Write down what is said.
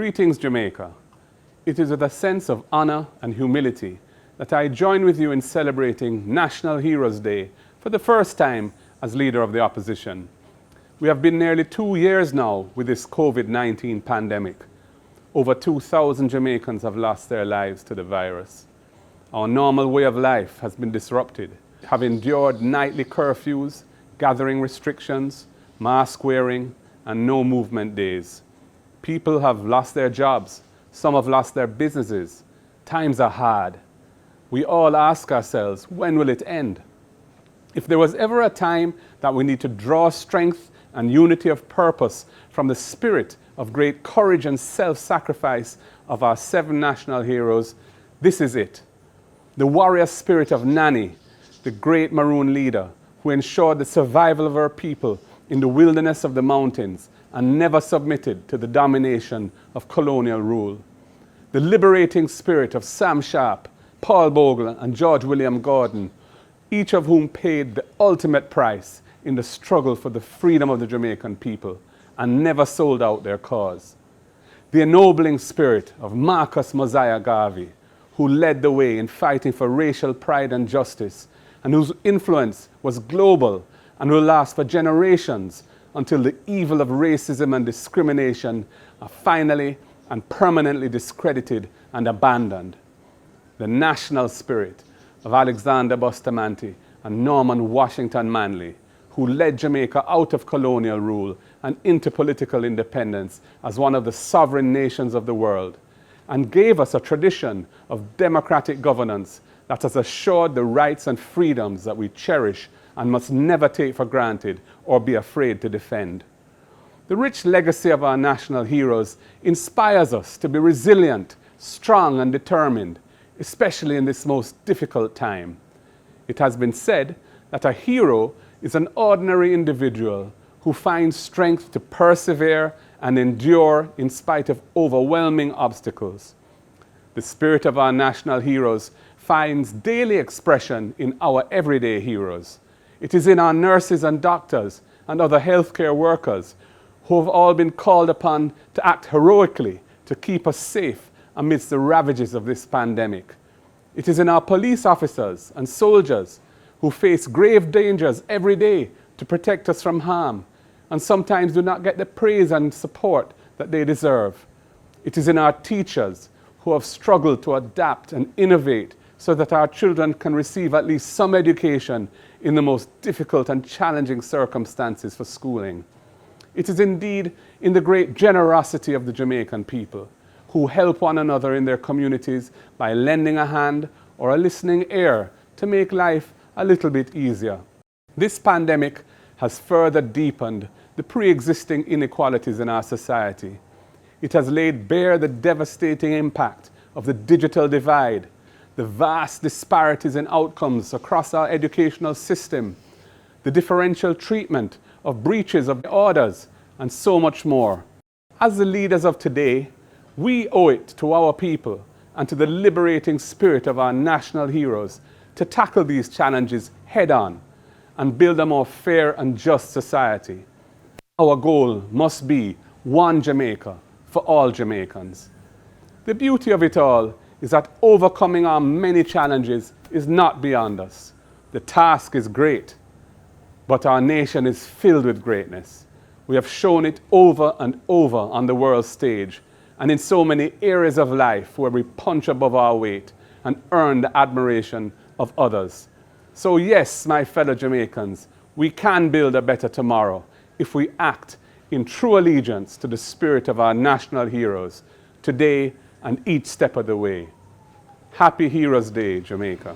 Greetings, Jamaica. It is with a sense of honor and humility that I join with you in celebrating National Heroes Day for the first time as leader of the opposition. We have been nearly 2 years now with this COVID-19 pandemic. Over 2,000 Jamaicans have lost their lives to the virus. Our normal way of life has been disrupted, have endured nightly curfews, gathering restrictions, mask wearing, and no movement days. People have lost their jobs. Some have lost their businesses. Times are hard. We all ask ourselves, when will it end? If there was ever a time that we need to draw strength and unity of purpose from the spirit of great courage and self-sacrifice of our 7 national heroes, this is it. The warrior spirit of Nani, the great Maroon leader who ensured the survival of our people in the wilderness of the mountains and never submitted to the domination of colonial rule. The liberating spirit of Sam Sharp, Paul Bogle, and George William Gordon, each of whom paid the ultimate price in the struggle for the freedom of the Jamaican people and never sold out their cause. The ennobling spirit of Marcus Mosiah Garvey, who led the way in fighting for racial pride and justice, and whose influence was global and will last for generations until the evil of racism and discrimination are finally and permanently discredited and abandoned. The national spirit of Alexander Bustamante and Norman Washington Manley, who led Jamaica out of colonial rule and into political independence as one of the sovereign nations of the world, and gave us a tradition of democratic governance that has assured the rights and freedoms that we cherish and must never take for granted or be afraid to defend. The rich legacy of our national heroes inspires us to be resilient, strong, and determined, especially in this most difficult time. It has been said that a hero is an ordinary individual who finds strength to persevere and endure in spite of overwhelming obstacles. The spirit of our national heroes finds daily expression in our everyday heroes. It is in our nurses and doctors and other healthcare workers who have all been called upon to act heroically to keep us safe amidst the ravages of this pandemic. It is in our police officers and soldiers who face grave dangers every day to protect us from harm and sometimes do not get the praise and support that they deserve. It is in our teachers who have struggled to adapt and innovate so that our children can receive at least some education in the most difficult and challenging circumstances for schooling. It is indeed in the great generosity of the Jamaican people who help one another in their communities by lending a hand or a listening ear to make life a little bit easier. This pandemic has further deepened the pre-existing inequalities in our society. It has laid bare the devastating impact of the digital divide, the vast disparities in outcomes across our educational system, the differential treatment of breaches of orders, and so much more. As the leaders of today, we owe it to our people and to the liberating spirit of our national heroes to tackle these challenges head-on and build a more fair and just society. Our goal must be one Jamaica for all Jamaicans. The beauty of it all is that overcoming our many challenges is not beyond us. The task is great, but our nation is filled with greatness. We have shown it over and over on the world stage and in so many areas of life where we punch above our weight and earn the admiration of others. So yes, my fellow Jamaicans, we can build a better tomorrow if we act in true allegiance to the spirit of our national heroes today and each step of the way. Happy Heroes Day, Jamaica.